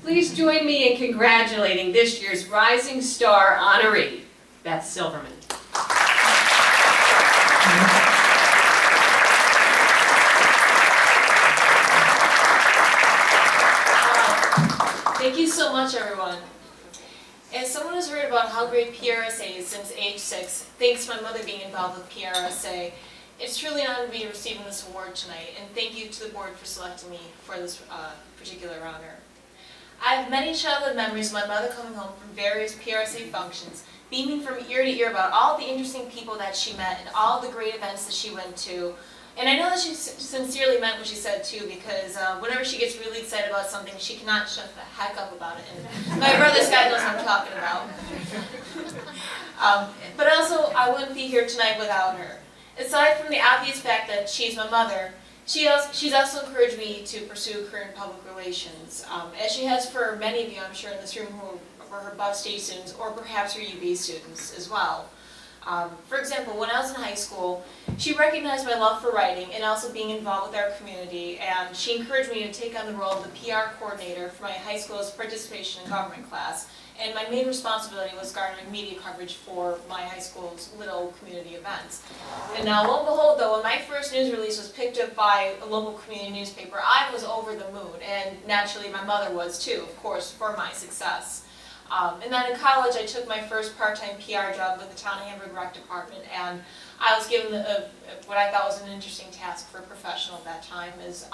Please join me in congratulating this year's Rising Star honoree, Beth Silverman. Thank you so much, everyone. As someone who's heard about how great PRSA is since age 6, thanks to my mother being involved with PRSA, it's truly an honor to be receiving this award tonight, and thank you to the board for selecting me for this particular honor. I have many childhood memories of my mother coming home from various PRSA functions, beaming from ear to ear about all the interesting people that she met and all the great events that she went to. And I know that she sincerely meant what she said too, because whenever she gets really excited about something, she cannot shut the heck up about it. And my brother Scott knows what I'm talking about. But also, I wouldn't be here tonight without her. Aside from the obvious fact that she's my mother, she's also encouraged me to pursue a career in public relations, as she has for many of you, I'm sure, in this room who were her Buff State students, or perhaps her UB students as well. For example, when I was in high school, she recognized my love for writing and also being involved with our community, and she encouraged me to take on the role of the PR coordinator for my high school's participation in government class, and my main responsibility was garnering media coverage for my high school's little community events. And now, lo and behold, though, when my first news release was picked up by a local community newspaper, I was over the moon, and naturally my mother was too, of course, for my success. And then in college, I took my first part-time PR job with the Town of Hamburg Rec Department, and I was given what I thought was an interesting task for a professional at that time, is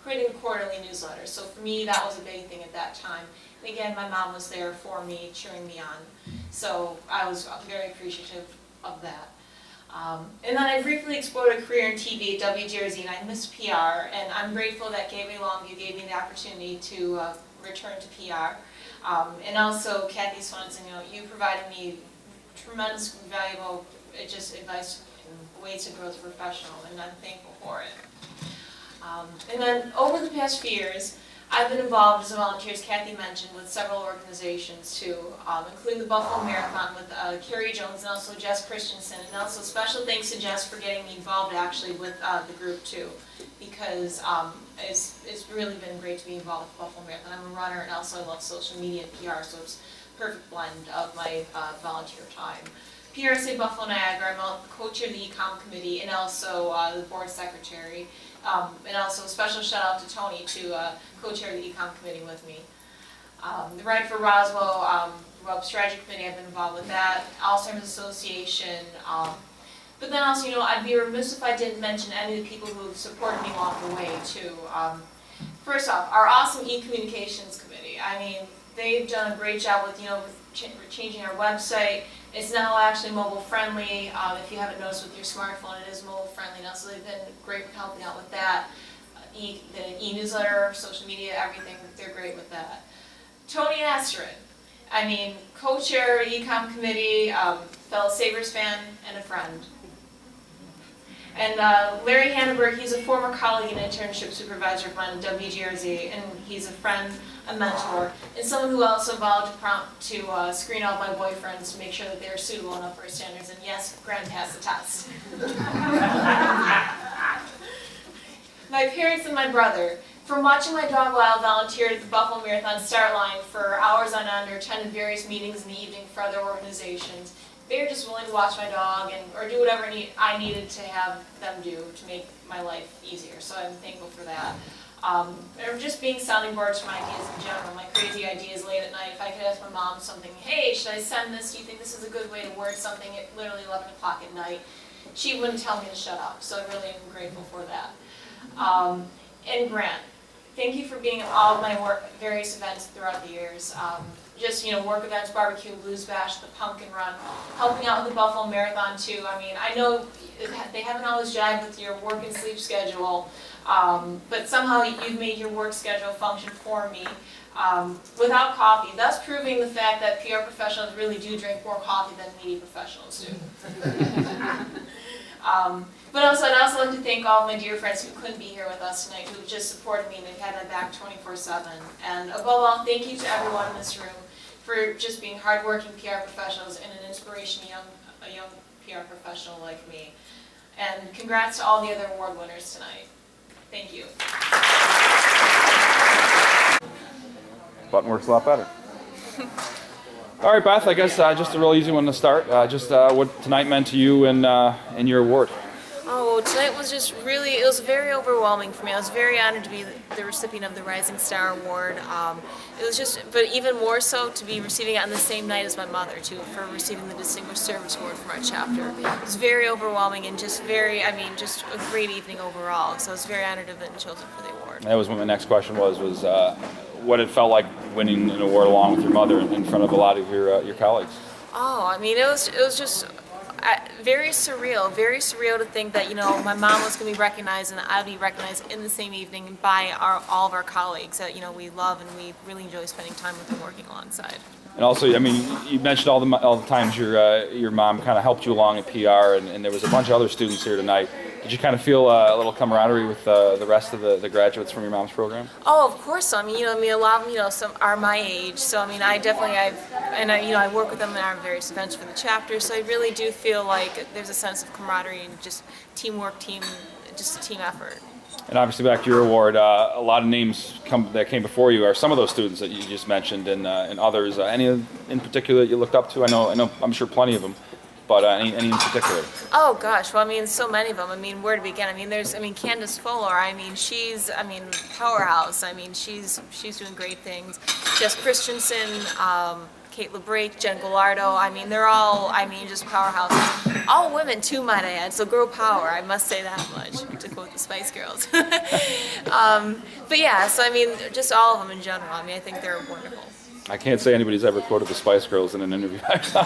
creating a quarterly newsletter. So for me, that was a big thing at that time. And again, my mom was there for me, cheering me on. So I was very appreciative of that. And then I briefly explored a career in TV at WGRZ, and I missed PR, and I'm grateful that Gateway-Longview gave me the opportunity to return to PR. And also Kathy Swanson, you provided me tremendous, valuable advice and ways to grow as a professional, and I'm thankful for it. And then over the past few years, I've been involved as a volunteer, as Kathy mentioned, with several organizations too, including the Buffalo Marathon with Carrie Jones and also Jess Christensen. And also special thanks to Jess for getting me involved actually with the group too, because it's really been great to be involved with the Buffalo Marathon. I'm a runner and also I love social media and PR, so it's a perfect blend of my volunteer time. PRSA Buffalo Niagara, I'm the co-chair of the Ecom Committee and also the board secretary. And also a special shout out to Tony to co-chair the Econ Committee with me. The Right for Roswell Web Strategy Committee, I've been involved with that. Alzheimer's Association. But then also, I'd be remiss if I didn't mention any of the people who have supported me along the way too. First off, our awesome e-communications committee. I mean, they've done a great job with, changing our website. It's now actually mobile friendly. If you haven't noticed with your smartphone, it is mobile friendly now, so they've been great with helping out with that. The e-newsletter, social media, everything, they're great with that. Tony Asterin, I mean, co-chair, Ecom Committee, fellow Sabres fan, and a friend. And Larry Hannenberg, he's a former colleague and internship supervisor of mine at WGRZ, and he's a friend, a mentor, and someone who also vowed to screen out my boyfriends to make sure that they're suitable enough for his standards, and yes, Grand passed the test. My parents and my brother. From watching my dog Lyle volunteer at the Buffalo Marathon start line for hours on end or attended various meetings in the evening for other organizations, they were just willing to watch my dog or do whatever I needed to have them do to make my life easier. So I'm thankful for that. Or just being sounding boards for my ideas in general, my crazy ideas late at night. If I could ask my mom something, hey, should I send this? Do you think this is a good way to word something at literally 11 o'clock at night? She wouldn't tell me to shut up, so I really am grateful for that. And Grant, thank you for being at all of my various events throughout the years. Work events, barbecue, blues bash, the pumpkin run, helping out with the Buffalo Marathon too. I mean, I know they haven't always jived with your work and sleep schedule, but somehow you've made your work schedule function for me without coffee, thus proving the fact that PR professionals really do drink more coffee than media professionals do. But I'd also like to thank all of my dear friends who couldn't be here with us tonight, who just supported me and they've had my back 24/7. And above all, thank you to everyone in this room for just being hardworking PR professionals and an inspiration to a young PR professional like me. And congrats to all the other award winners tonight. Thank you. Button works a lot better. All right, Beth, I guess just a real easy one to start. What tonight meant to you and your award. Oh, tonight was just really, it was very overwhelming for me. I was very honored to be the recipient of the Rising Star Award. It was just, but even more so to be receiving it on the same night as my mother, too, for receiving the Distinguished Service Award from our chapter. It was very overwhelming and just just a great evening overall. So I was very honored to have been chosen for the award. That was what my next question was what it felt like winning an award along with your mother in front of a lot of your colleagues. Oh, I mean, it was just very surreal to think that, you know, my mom was going to be recognized and I'd be recognized in the same evening by all of our colleagues that, you know, we love and we really enjoy spending time with and working alongside. And also, I mean, you mentioned all the times your mom kind of helped you along at PR, and there was a bunch of other students here tonight. Did you kind of feel a little camaraderie with the rest of the graduates from your mom's program? Oh, of course. I mean, a lot of them, you know, some are my age. So, I mean, I work with them in our various events for the chapter. So I really do feel like there's a sense of camaraderie and just teamwork, just a team effort. And obviously, back to your award, a lot of names that came before you are some of those students that you just mentioned, and others. Any in particular that you looked up to? I know, I'm sure plenty of them, but any in particular? Oh gosh, well, I mean, so many of them. I mean, where to begin? I mean, Candace Fuller. I mean, she's powerhouse. I mean, she's doing great things. Jess Christensen, Kate LeBrake, Jen Gallardo. I mean, they're all, just powerhouses. All women too, might I add. So girl power. I must say that much, to quote the Spice Girls. But yeah, so I mean, just all of them in general. I mean, I think they're wonderful. I can't say anybody's ever quoted the Spice Girls in an interview.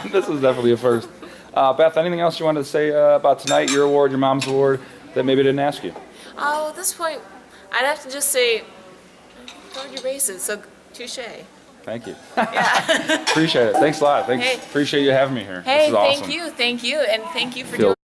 This is definitely a first. Beth, anything else you wanted to say about tonight, your award, your mom's award, that maybe I didn't ask you? Oh, at this point, I'd have to just say, covered your bases, so touche. Thank you. Yeah. Appreciate it. Thanks a lot. Hey. Appreciate you having me here. Hey, This is awesome. thank you, and thank you for Feel- doing